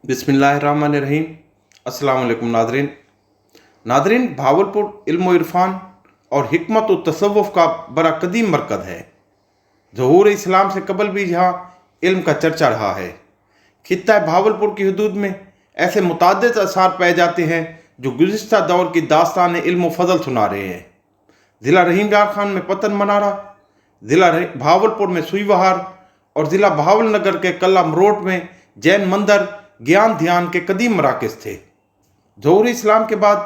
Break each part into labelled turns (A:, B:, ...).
A: बिस्मिल्लाहिर्रहमानिर्रहीम। अस्सलाम वालेकुम नादरीन, भावलपुर इल्म व इरफान और हिकमत व तसव्वुफ़ का बड़ा कदीम मरकज़ है। ज़हूर इस्लाम से कबल भी यहाँ इल्म का चर्चा रहा है। खित्ता भावलपुर की हदूद में ऐसे मुतअद्दिद आसार पाए जाते हैं जो गुज़िश्ता दौर की दास्तान इल्म व फ़ज़ल सुना रहे हैं। ज़िला रहीम यार खान में पतन मनारा, ज़िला भावलपुर में सुई बहार और ज़िला भावल नगर के कल्ला मरोट में जैन मंदिर ज्ञान ध्यान के कदीम मराकज़ थे। ज़हूर इस्लाम के बाद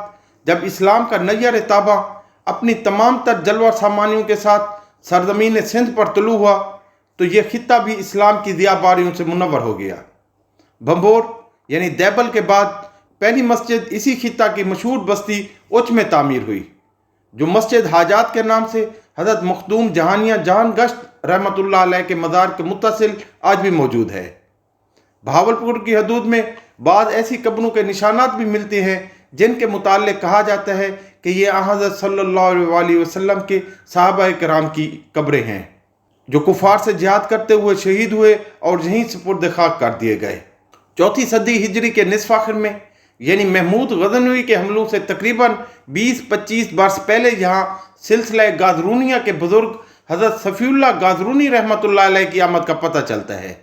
A: जब इस्लाम का नैयर ताबा अपनी तमाम तर जलवा सामानियों के साथ सरजमीन सिंध पर तुलू हुआ तो यह खित्ता भी इस्लाम की ज़ियाबारियों से मुनव्वर हो गया। भंभोर यानी दैबल के बाद पहली मस्जिद इसी खित्ता की मशहूर बस्ती उच में तामीर हुई, जो मस्जिद हाजात के नाम से हज़रत मखदूम जहानिया जहान गश्त रहमतुल्लाह अलैह के मज़ार के मुत्तसिल आज भी मौजूद है। भावलपुर की हदूद में बाद ऐसी कब्रों के निशानात भी मिलते हैं जिनके मुताल्लिक कहा जाता है कि ये हज़रत सल्लल्लाहु अलैहि वसल्लम के सहाबा किराम की कब्रें हैं, जो कुफार से जिहाद करते हुए शहीद हुए और यहीं सुपुर्द खाक कर दिए गए। चौथी सदी हिजरी के निसफ आखिर में यानी महमूद गज़नवी के हमलों से तकरीबन 20-25 बरस पहले यहाँ सिलसिला गाज़रूनिया के बुजुर्ग हज़रत सफ़ीउल्लाह गाज़रूनी रहमतुल्लाह अलैह की आमद का पता चलता है,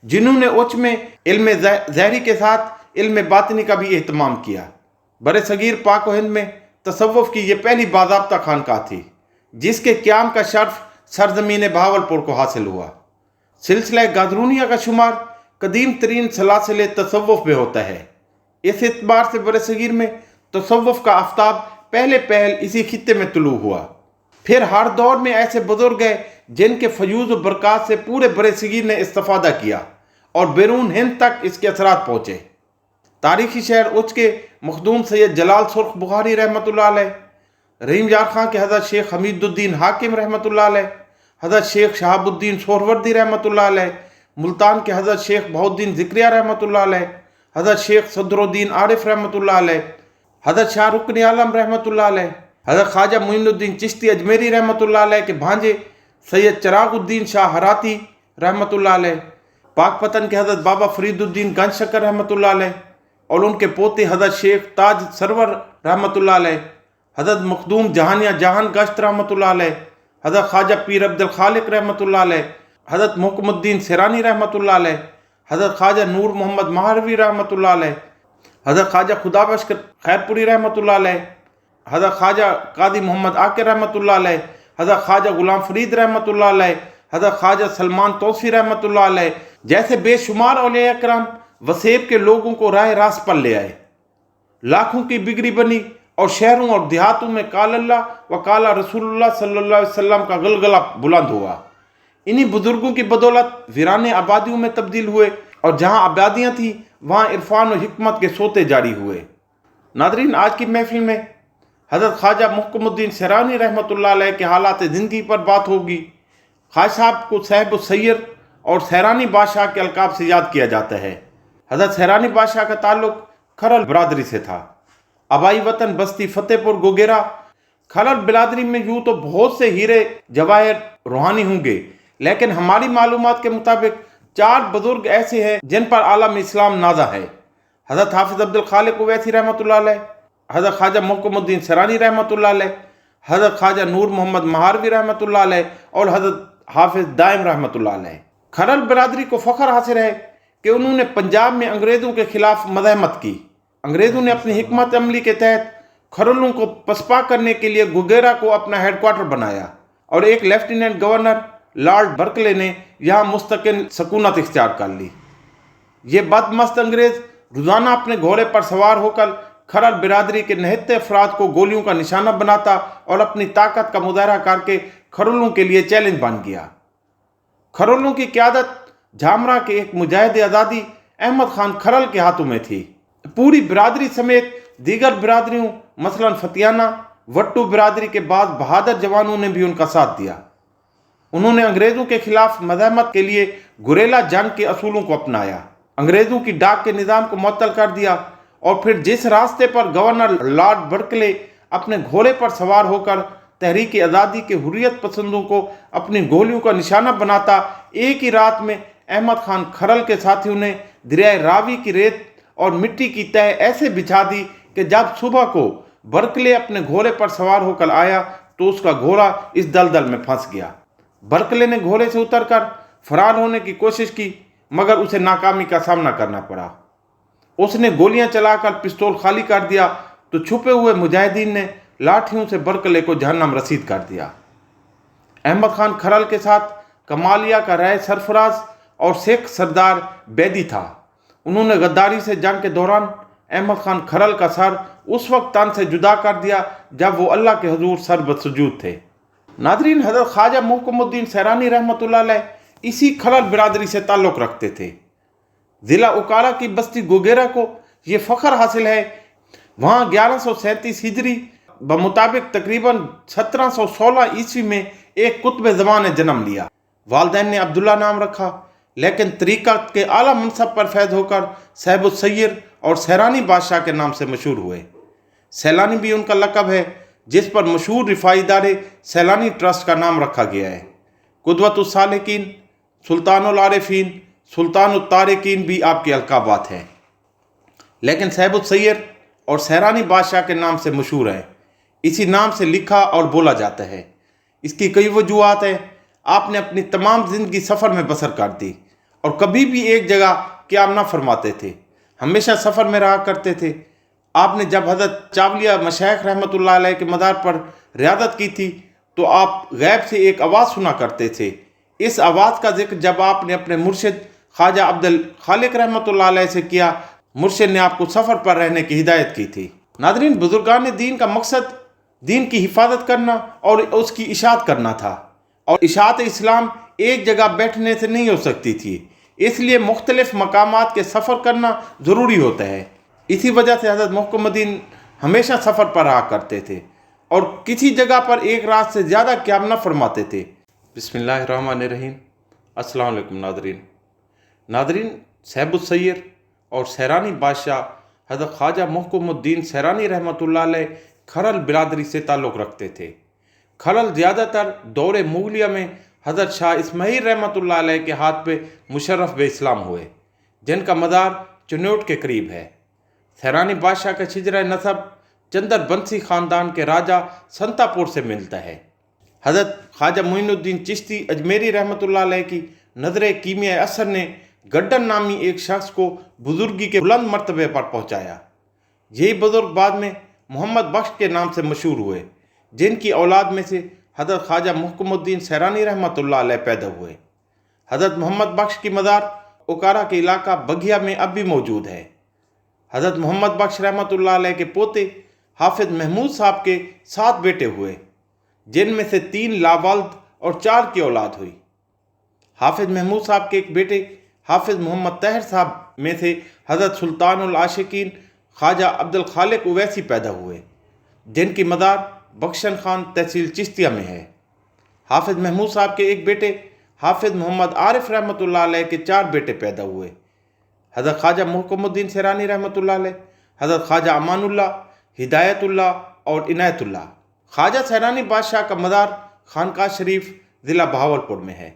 A: जिन्होंने उच में इल्म ज़हरी के साथ इल्म बातिनी का भी एहतमाम किया। बड़े सगीर पाक व हिंद में तसव्वुफ़ की यह पहली बाज़ाब्ता खानकाह थी जिसके क़याम का शर्फ सरजमीन भावलपुर को हासिल हुआ। सिलसिला गाज़रूनिया का शुमार कदीम तरीन सलासिल तसव्वुफ़ में होता है। इस एतबार से बड़े सगीर में तसव्वुफ़ का आफ्ताब पहल इसी खित्ते में तुलू हुआ। फिर हर दौर में ऐसे बुजुर्ग हैं जिनके फयूज़ व बरक़ात से पूरे बड़े सगीर ने इस्तिफ़ादा किया और बैरून हिंद तक इसके असरात पहुँचे। तारीख़ी शहर उच के मखदूम सैयद जलाल सुर्ख बुखारी रहमतुल्लाह अलैह, रहीम यार खां के हज़रत शेख हमीदुद्दीन हाकिम रहमतुल्लाह अलैह, हज़रत शेख शहाबुद्दीन सोहरवर्दी रहमतुल्लाह अलैह, मुल्तान के हज़रत शेख बहुद्दीन ज़िक्रिया रहमतुल्लाह अलैह, हज़रत शेख सदरुद्दीन आरिफ रहमतुल्लाह अलैह, हज़रत शाह रुकन आलम रहमतुल्लाह अलैह, हज़रत ख्वाजा मुइनुद्दीन चिश्ती अजमेरी रहमतुल्लाह अलैह के भांजे सैयद चिरागुद्दीन शाह हराती रहमतुल्लाह अलैह, पाकपतन के हज़रत बाबा फरीदुद्दीन गंज शकर रहमतुल्लाह अलैह और उनके पोते हज़रत शेख ताज सरवर रहमतुल्लाह अलैह, हज़रत मखदूम जहानिया जहान गश्त रहमतुल्लाह अलैह, हज़रत ख्वाजा पीर अब्दुल खालिक रहमतुल्लाह अलैह, हज़रत मुहकमुद्दीन सिरानी रहमतुल्लाह अलैह, हज़रत ख्वाजा नूर मोहम्मद महारवी रहमतुल्लाह अलैह, हज़रत ख्वाजा खुदाबख्श खैरपुरी रहमतुल्लाह अलैह, हज़रत ख्वाजा कादी मोहम्मद आकिर रहमतुल्लाह अलैह, हज़रत ख्वाजा गुलाम फरीद रहमतुल्लाह अलैह, हज़रत ख्वाजा सलमान तौसी रहमतुल्लाह अलैह जैसे बेशुमार औलिया किराम वसेब के लोगों को राह रास्त पर ले आए। लाखों की बिगड़ी बनी और शहरों और देहातों में काल अल्लाह व काला रसूलुल्लाह सल्लल्लाहु अलैहि वसल्लम का गलगला बुलंद हुआ। इन्हीं बुजुर्गों की बदौलत वीराने आबादियों में तब्दील हुए और जहाँ आबादियाँ थीं वहाँ इरफान और हिकमत के सोते जारी हुए। नादरीन, आज की महफिल में हज़रत ख्वाजा मुहकमुद्दीन सिरानी रहमतुल्लाह अलैह के हालात ज़िंदगी पर बात होगी। ख्वाजा साहब को साहिब सैयर और सैरानी बादशाह के अलकाब से याद किया जाता है। हज़रत सैरानी बादशाह का ताल्लुक़ खरल बरादरी से था। आबाई वतन बस्ती फतेहपुर गोगेरा। खरल बिरादरी में यूँ तो बहुत से हीरे जवाहर रूहानी होंगे, लेकिन हमारी मालूमात के मुताबिक 4 बुजुर्ग ऐसे हैं जिन पर आलम इस्लाम नाजा है। हज़रत हाफिज़ अब्दुल खालिक उवैसी रहमतुल्लाह अलैह, हज़रत ख्वाजा मुहकमुद्दीन सिरानी रहमतुल्लाह अलैह, हज़रत ख्वाजा नूर मोहम्मद महारवी रहमतुल्लाह अलैह और हज़रत हाफिज़ दाइम रहमतुल्लाह अलैह। खरल बिरादरी को फ़ख्र हासिल है कि उन्होंने पंजाब में अंग्रेज़ों के ख़िलाफ़ मज़ाहमत की। अंग्रेज़ों ने अपनी हिकमत अमली के तहत खरलों को पसपा करने के लिए गोगेरा को अपना हेडक्वार्टर बनाया और एक लेफ्टिनेंट गवर्नर लॉर्ड बर्कले ने यहाँ मुस्तकिल सकूनत इख्तियार कर ली। ये बदमस्त अंग्रेज़ रोज़ाना अपने घोड़े पर सवार होकर खरल बिरादरी के निहत्ते अफराद को गोलियों का निशाना बनाता और अपनी ताकत का मुजाहरा करके खरलों के लिए चैलेंज बन गया। खरलों की क़यादत झामरा के एक मुजाहिद आज़ादी अहमद खान खरल के हाथों में थी। पूरी बिरादरी समेत दीगर बिरादरियों मसलन फतियाना वट्टू बिरादरी के बाद बहादुर जवानों ने भी उनका साथ दिया। उन्होंने अंग्रेज़ों के खिलाफ मज़ाहमत के लिए गुरेला जंग के असूलों को अपनाया, अंग्रेज़ों की डाक के निज़ाम को मुअत्तल कर दिया और फिर जिस रास्ते पर गवर्नर लॉर्ड बर्कले अपने घोड़े पर सवार होकर तहरीक आज़ादी के हुर्रियत पसंदों को अपनी गोलियों का निशाना बनाता, एक ही रात में अहमद खान खरल के साथियों ने दरियाए रावी की रेत اور مٹی کی تہ ایسے بچھا دی کہ جب صبح کو برکلے اپنے گھوڑے پر سوار ہو کر آیا تو اس کا گھوڑا اس دلدل میں پھنس گیا۔ برکلے نے گھوڑے سے اتر کر فرار ہونے کی کوشش کی مگر اسے ناکامی کا سامنا کرنا پڑا۔ اس نے گولیاں چلا کر پستول خالی کر دیا تو چھپے ہوئے مجاہدین نے لاٹھیوں سے برکلے کو جہنم رسید کر دیا۔ احمد خان کھرل کے ساتھ کمالیہ کا رائے سرفراز اور سکھ سردار بیدی تھا۔ انہوں نے غداری سے جنگ کے دوران احمد خان کھرل کا سر اس وقت تن سے جدا کر دیا جب وہ اللہ کے حضور سر بسجود تھے۔ ناظرین، حضرت خواجہ محکم الدین سیرانی رحمۃ اللہ علیہ اسی کھرل برادری سے تعلق رکھتے تھے۔ ضلع اوکارا کی بستی گوگیرا کو یہ فخر حاصل ہے، وہاں 1137 ہجری بمطابق تقریباً 1716 عیسوی میں ایک قطب زمان نے جنم لیا۔ والدین نے عبداللہ نام رکھا، لیکن طریقت کے اعلیٰ منصب پر فیض ہو کر صاحب السیر اور سیرانی بادشاہ کے نام سے مشہور ہوئے۔ سیلانی بھی ان کا لقب ہے، جس پر مشہور رفاعی ادارے سیلانی ٹرسٹ کا نام رکھا گیا ہے۔ قدوۃ السالکین، سلطان العارفین، سلطان الطارقین بھی آپ کے القابات ہیں، لیکن صاحب السیر اور سیرانی بادشاہ کے نام سے مشہور ہیں۔ اسی نام سے لکھا اور بولا جاتا ہے۔ اس کی کئی وجوہات ہیں۔ آپ نے اپنی تمام زندگی سفر میں بسر کر دی اور کبھی بھی ایک جگہ قیام نہ فرماتے تھے، ہمیشہ سفر میں رہا کرتے تھے۔ آپ نے جب حضرت چاولیہ مشائخ رحمۃ اللہ علیہ کے مدار پر ریاضت کی تھی تو آپ غیب سے ایک آواز سنا کرتے تھے۔ اس آواز کا ذکر جب آپ نے اپنے مرشد خواجہ عبد الخالق رحمۃ اللہ علیہ سے کیا، مرشد نے آپ کو سفر پر رہنے کی ہدایت کی تھی۔ ناظرین، بزرگان دین کا مقصد دین کی حفاظت کرنا اور اس کی اشاعت کرنا تھا، اور اشاعت اسلام ایک جگہ بیٹھنے سے نہیں ہو سکتی تھی، اس لیے مختلف مقامات کے سفر کرنا ضروری ہوتا ہے۔ اسی وجہ سے حضرت محکم الدین ہمیشہ سفر پر رہا کرتے تھے اور کسی جگہ پر ایک رات سے زیادہ قیام نہ فرماتے تھے۔ بسم اللہ الرحمن الرحیم۔ السلام علیکم ناظرین، صاحب السیر اور سیرانی بادشاہ حضرت خواجہ محکم الدین سیرانی رحمۃ اللہ علیہ کھرل برادری سے تعلق رکھتے تھے۔ کھرل زیادہ تر دور مغلیہ میں حضرت شاہ اسماعیل رحمۃ اللہ علیہ کے ہاتھ پہ مشرف بے اسلام ہوئے، جن کا مدار چنوٹ کے قریب ہے۔ سیرانی بادشاہ کا شجرہ نسب چندر بنسی خاندان کے راجہ سنتا پور سے ملتا ہے۔ حضرت خواجہ معین الدین چشتی اجمیری رحمۃ اللہ علیہ کی نظر کیمیاء اثر نے گڈن نامی ایک شخص کو بزرگی کے بلند مرتبے پر پہنچایا۔ یہی بزرگ بعد میں محمد بخش کے نام سے مشہور ہوئے، جن کی اولاد میں سے حضرت خواجہ محکم الدین سیرانی رحمۃ اللہ علیہ پیدا ہوئے۔ حضرت محمد بخش کی مزار اوکارا کے علاقہ بگھیا میں اب بھی موجود ہے۔ حضرت محمد بخش رحمۃ اللہ علیہ کے پوتے حافظ محمود صاحب کے 7 بیٹے ہوئے، جن میں سے 3 لاوالد اور 4 کی اولاد ہوئی۔ حافظ محمود صاحب کے ایک بیٹے حافظ محمد طاہر صاحب میں سے حضرت سلطان العاشقین خواجہ عبد الخالق اویسی پیدا ہوئے، جن کی مزار بخشن خان تحصیل چشتیہ میں ہے۔ حافظ محمود صاحب کے ایک بیٹے حافظ محمد عارف رحمۃ اللہ علیہ کے 4 بیٹے پیدا ہوئے، حضرت خواجہ محکم الدین سیرانی رحمۃ اللہ علیہ، حضرت خواجہ امان اللہ، ہدایت اللہ اور عنایت اللہ۔ خواجہ سیرانی بادشاہ کا مزار خانقاہ شریف ضلع بہاولپور میں ہے۔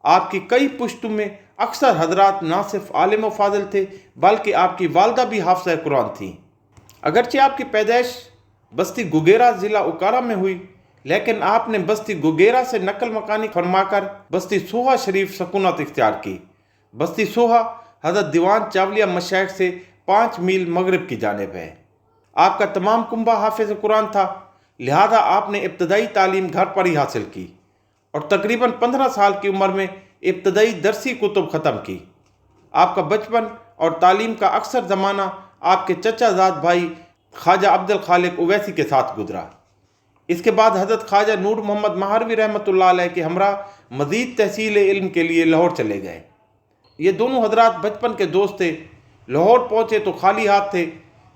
A: آپ کی کئی پشتوں میں اکثر حضرات نہ صرف عالم و فاضل تھے بلکہ آپ کی والدہ بھی حافظہ قرآن تھیں۔ اگرچہ آپ کی پیدائش بستی گوگیرا ضلع اوکارا میں ہوئی، لیکن آپ نے بستی گوگیرا سے نقل مکانی فرما کر بستی سوہا شریف سکونت اختیار کی۔ بستی سوہا حضرت دیوان چاولیہ مشائخ سے 5 میل مغرب کی جانب ہے۔ آپ کا تمام کنبہ حافظ قرآن تھا، لہذا آپ نے ابتدائی تعلیم گھر پر ہی حاصل کی اور تقریباً 15 سال کی عمر میں ابتدائی درسی کتب ختم کی۔ آپ کا بچپن اور تعلیم کا اکثر زمانہ آپ کے چچا زاد بھائی خواجہ عبد الخالق اویسی کے ساتھ گزرا۔ اس کے بعد حضرت خواجہ نور محمد مہاروی رحمۃ اللہ علیہ کے ہمراہ مزید تحصیل علم کے لیے لاہور چلے گئے۔ یہ دونوں حضرات بچپن کے دوست تھے۔ لاہور پہنچے تو خالی ہاتھ تھے،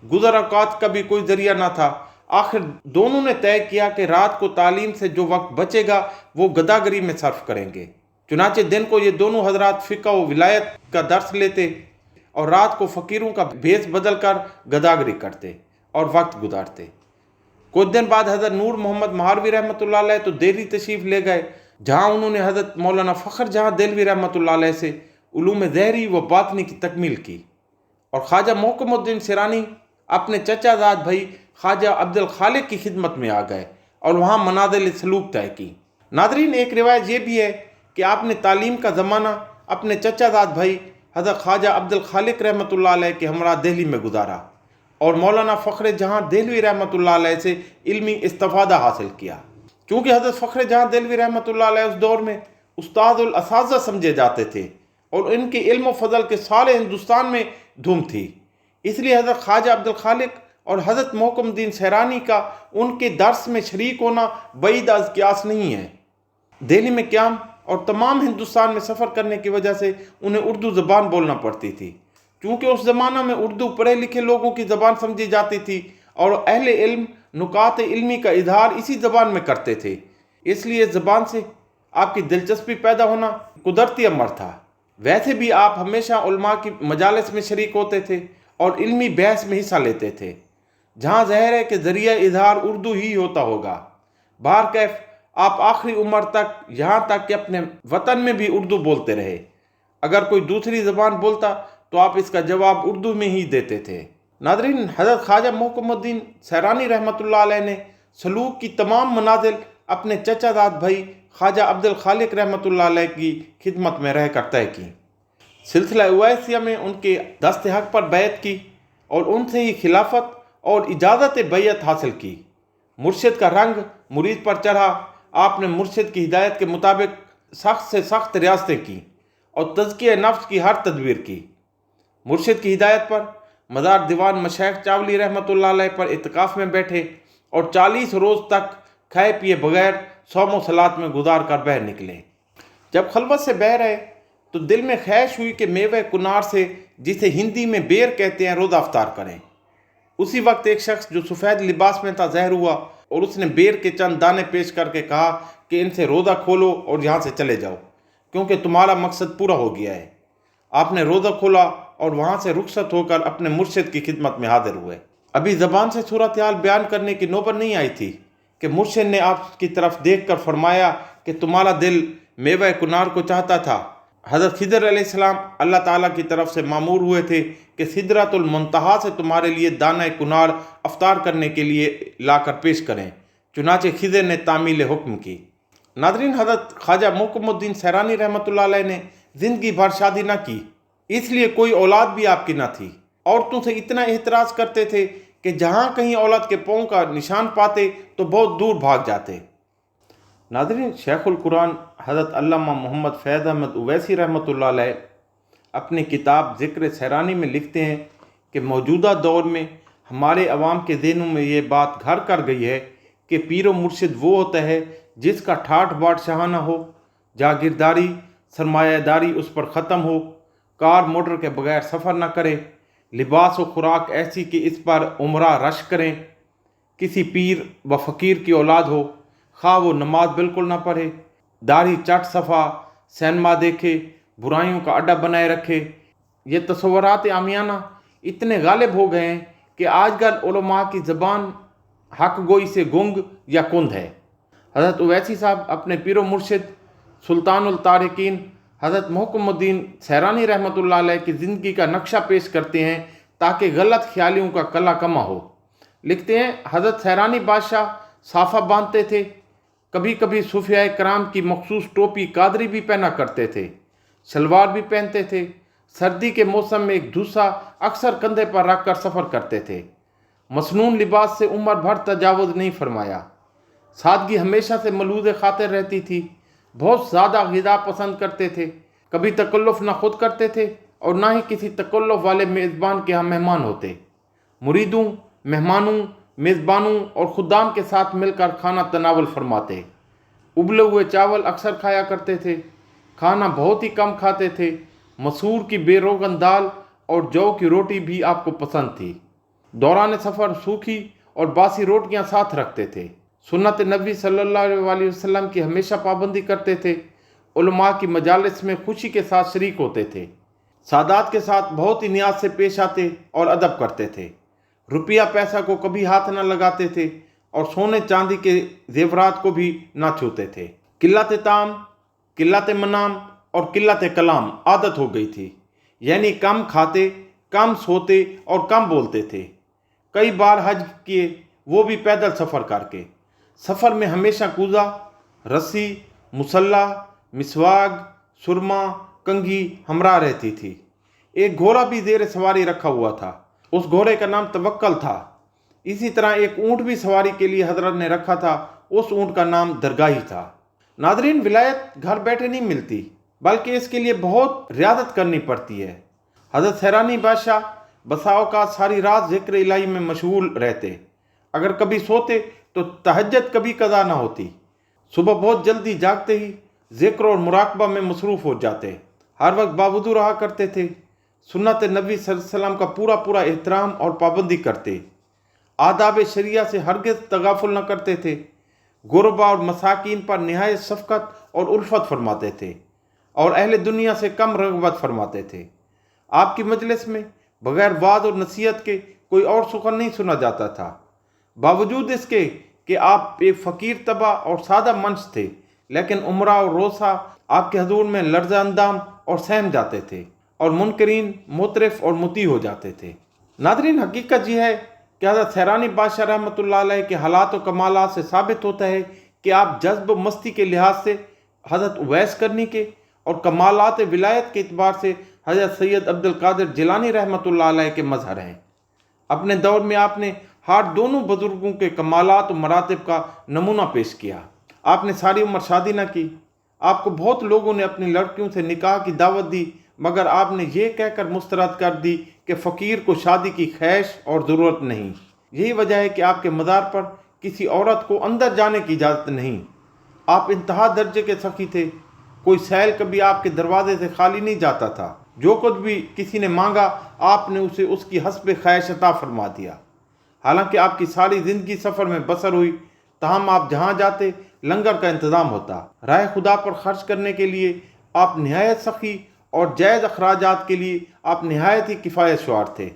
A: گزر اوقات کا بھی کوئی ذریعہ نہ تھا۔ آخر دونوں نے طے کیا کہ رات کو تعلیم سے جو وقت بچے گا وہ گداگری میں صرف کریں گے۔ چنانچہ دن کو یہ دونوں حضرات فقہ و ولایت کا درس لیتے اور رات کو فقیروں کا بھیس بدل کر گداگری کرتے اور وقت گزارتے۔ کچھ دن بعد حضرت نور محمد مہاروی رحمۃ اللہ علیہ تو دہلی تشریف لے گئے، جہاں انہوں نے حضرت مولانا فخر جہاں دہلوی رحمۃ اللہ علیہ سے علوم ظاہری و باطنی کی تکمیل کی۔ اور خواجہ محکم الدین سیرانی اپنے چچا زاد بھائی خواجہ عبد الخالق کی خدمت میں آ گئے اور وہاں منازل سلوک طے کی۔ ناظرین، ایک روایت یہ بھی ہے کہ آپ نے تعلیم کا زمانہ اپنے چچا زاد بھائی حضرت خواجہ عبد الخالق رحمۃ اللہ علیہ کے ہمراہ دہلی میں گزارا اور مولانا فخر جہاں دہلوی رحمۃ اللہ علیہ سے علمی استفادہ حاصل کیا، کیونکہ حضرت فخر جہاں دہلوی رحمۃ اللہ علیہ اس دور میں استاد الاساتذہ سمجھے جاتے تھے اور ان کے علم و فضل کے سارے ہندوستان میں دھوم تھی۔ اس لیے حضرت خواجہ عبد الخالق اور حضرت محکم الدین سیرانی کا ان کے درس میں شریک ہونا بعید از قیاس نہیں ہے۔ دہلی میں قیام اور تمام ہندوستان میں سفر کرنے کی وجہ سے انہیں اردو زبان بولنا پڑتی تھی، کیونکہ اس زمانہ میں اردو پڑھے لکھے لوگوں کی زبان سمجھی جاتی تھی اور اہل علم نکات علمی کا اظہار اسی زبان میں کرتے تھے، اس لیے زبان سے آپ کی دلچسپی پیدا ہونا قدرتی امر تھا۔ ویسے بھی آپ ہمیشہ علماء کی مجالس میں شریک ہوتے تھے اور علمی بحث میں حصہ لیتے تھے، جہاں ظاہر ہے کہ ذریعہ اظہار اردو ہی ہوتا ہوگا۔ بہرکیف آپ آخری عمر تک، یہاں تک کہ اپنے وطن میں بھی اردو بولتے رہے۔ اگر کوئی دوسری زبان بولتا تو آپ اس کا جواب اردو میں ہی دیتے تھے۔ ناظرین، حضرت خواجہ محکم الدین سیرانی رحمۃ اللہ علیہ نے سلوک کی تمام منازل اپنے چچا زاد بھائی خواجہ عبد الخالق رحمۃ اللہ علیہ کی خدمت میں رہ کر طے کی۔ سلسلہ اویسیہ میں ان کے دست حق پر بیعت کی اور ان سے ہی خلافت اور اجازت بیعت حاصل کی۔ مرشد کا رنگ مرید پر چڑھا، آپ نے مرشد کی ہدایت کے مطابق سخت سے سخت ریاستیں کی اور تزکیہ نفس کی ہر تدبیر کی۔ مرشد کی ہدایت پر مزار دیوان مشائخ چاولی رحمۃ اللہ علیہ پر اعتکاف میں بیٹھے اور 40 روز تک کھائے پیے بغیر صوم و صلات میں گزار کر باہر نکلے۔ جب خلوت سے بہ رہے تو دل میں خواہش ہوئی کہ میوہ کنار سے، جسے ہندی میں بیر کہتے ہیں، روزہ افطار کریں۔ اسی وقت ایک شخص جو سفید لباس میں تھا ظاہر ہوا اور اس نے بیر کے چند دانے پیش کر کے کہا کہ ان سے روزہ کھولو اور یہاں سے چلے جاؤ، کیونکہ تمہارا مقصد پورا ہو گیا ہے۔ آپ نے روزہ کھولا اور وہاں سے رخصت ہو کر اپنے مرشد کی خدمت میں حاضر ہوئے۔ ابھی زبان سے صورتحال بیان کرنے کی نوبت نہیں آئی تھی کہ مرشد نے آپ کی طرف دیکھ کر فرمایا کہ تمہارا دل میوہ کنار کو چاہتا تھا۔ حضرت خضر علیہ السلام اللہ تعالیٰ کی طرف سے مامور ہوئے تھے کہ سدرۃ المنتہا سے تمہارے لیے دانہ کنار افطار کرنے کے لیے لا کر پیش کریں، چنانچہ خضر نے تعمیل حکم کی۔ ناظرین، حضرت خواجہ محکم الدین سیرانی رحمۃ اللہ علیہ نے زندگی بھر شادی نہ کی، اس لیے کوئی اولاد بھی آپ کی نہ تھی۔ عورتوں سے اتنا احتراز کرتے تھے کہ جہاں کہیں اولاد کے پاؤں کا نشان پاتے تو بہت دور بھاگ جاتے۔ ناظرین، شیخ القرآن حضرت علامہ محمد فیض احمد اویسی رحمۃ اللہ علیہ اپنی کتاب ذکر سیرانی میں لکھتے ہیں کہ موجودہ دور میں ہمارے عوام کے ذہنوں میں یہ بات گھر کر گئی ہے کہ پیر و مرشد وہ ہوتا ہے جس کا ٹھاٹھ باٹ شاہانہ ہو، جاگیرداری سرمایہ داری اس پر ختم ہو، کار موٹر کے بغیر سفر نہ کرے، لباس و خوراک ایسی کہ اس پر عمرہ رش کریں، کسی پیر و فقیر کی اولاد ہو، خواہ وہ نماز بالکل نہ پڑھے، داڑھی چٹ صفا، سینما دیکھے، برائیوں کا اڈا بنائے رکھے۔ یہ تصورات عامیانہ اتنے غالب ہو گئے ہیں کہ آج کل علماء کی زبان حق گوئی سے گنگ یا کند ہے۔ حضرت اویسی صاحب اپنے پیر و مرشد سلطان الطارقین حضرت محکم الدین سیرانی رحمۃ اللہ علیہ کی زندگی کا نقشہ پیش کرتے ہیں تاکہ غلط خیالیوں کا کلا کما ہو۔ لکھتے ہیں، حضرت سیرانی بادشاہ صافہ باندھتے تھے، کبھی کبھی صوفیاء کرام کی مخصوص ٹوپی قادری بھی پہنا کرتے تھے، شلوار بھی پہنتے تھے۔ سردی کے موسم میں ایک دھوسا اکثر کندھے پر رکھ کر سفر کرتے تھے۔ مسنون لباس سے عمر بھر تجاوز نہیں فرمایا۔ سادگی ہمیشہ سے ملوذ خاطر رہتی تھی۔ بہت زیادہ غذا پسند کرتے تھے، کبھی تکلف نہ خود کرتے تھے اور نہ ہی کسی تکلف والے میزبان کے ہاں مہمان ہوتے۔ مریدوں، مہمانوں، میزبانوں اور خدام کے ساتھ مل کر کھانا تناول فرماتے۔ ابلے ہوئے چاول اکثر کھایا کرتے تھے، کھانا بہت ہی کم کھاتے تھے۔ مسور کی بے روغن دال اور جو کی روٹی بھی آپ کو پسند تھی۔ دوران سفر سوکھی اور باسی روٹیاں ساتھ رکھتے تھے۔ سنت نبی صلی اللہ علیہ وسلم کی ہمیشہ پابندی کرتے تھے۔ علماء کی مجالس میں خوشی کے ساتھ شریک ہوتے تھے۔ سادات کے ساتھ بہت ہی نیاز سے پیش آتے اور ادب کرتے تھے۔ روپیہ پیسہ کو کبھی ہاتھ نہ لگاتے تھے اور سونے چاندی کے زیورات کو بھی نہ چھوتے تھے۔ قلت طعام، قلت منام اور قلت کلام عادت ہو گئی تھی، یعنی کم کھاتے، कम सोते और कम बोलते थे। कई बार हज किए, वो भी पैदल सफ़र करके। सफ़र में हमेशा कूज़ा, रस्सी, मुसल्ला, मिसवाक, सुरमा, कंघी हमरा रहती थी। एक घोड़ा भी ज़ेर सवारी रखा हुआ था। उस घोड़े का नाम तवक्कल था। इसी तरह एक ऊँट भी सवारी के लिए हजरत ने रखा था। उस ऊँट का नाम दरगाही था। नादरीन, विलायत घर बैठे नहीं मिलती, बल्कि इसके लिए बहुत रियादत करनी पड़ती है। हजरत सैरानी बादशाह बसा औक़ात सारी रात ज़िक्र इलाही में मशगूल रहते। अगर कभी सोते तो तहज्जुद कभी कदा ना होती। सुबह बहुत जल्दी जागते ही ज़िक्र और मुराकबा में मसरूफ़ हो जाते। हर वक्त बावजूद रहा करते थे। सुन्नत नबी सल्लल्लाहु अलैहि वसल्लम का पूरा पूरा एहतराम और पाबंदी करते। आदाब शरिया से हरगिज़ तगाफुल न करते थे। गुरबा और मसाकीन पर निहायत शफ़क़त और उल्फत फरमाते थे और अहले दुनिया से कम रग़बत फरमाते थे। आपकी मजलिस में बग़ैर वाद और नसीहत के कोई और सुखन नहीं सुना जाता था। बावजूद इसके कि आप एक फ़कीर तबा और सादा मंश थे, लेकिन उमरा और रोसा आपके हजूर में लर्ज़ा अंदाम और सहम जाते थे और मुनकरीन मोतरफ़ और मुती हो जाते थे। नादरीन, हकीकत यह है कि हज़रत सैरानी बादशाह रहमतुल्लाह अलैह के हालात और कमालात से साबित होता है कि आप जज्ब मस्ती के लिहाज से हज़रत उवैस करनी के और कमालात विलायत के एतबार से हज़रत सैयद अब्दुल कादिर जिलानी रहमतुल्लाह अलैह के मज़हर हैं। अपने दौर में आपने हर दोनों बुजुर्गों के कमालात और मरातिब का नमूना पेश किया। आपने सारी उम्र शादी न की। आपको बहुत लोगों ने अपनी लड़कियों से निकाह की दावत दी, मगर आपने ये कहकर मुस्तरद कर दी कि फ़कीर को शादी की ख्वाहिश और ज़रूरत नहीं। यही वजह है कि आपके मज़ार पर किसी औरत को अंदर जाने की इजाज़त नहीं। आप इंतहा दर्जे के सखी थे। कोई सैल कभी आपके दरवाजे से खाली नहीं जाता था। जो कुछ भी किसी ने मांगा, आपने उसे उसकी हस्ब ख्वाहिश अता फरमा दिया। हालांकि आपकी सारी ज़िंदगी सफ़र में बसर हुई, ताहम आप जहाँ जाते लंगर का इंतज़ाम होता। राह खुदा पर खर्च करने के लिए आप नहायत सखी और जायज़ अखराजात के लिए आप नहायत ही किफ़ायत शुआर थे।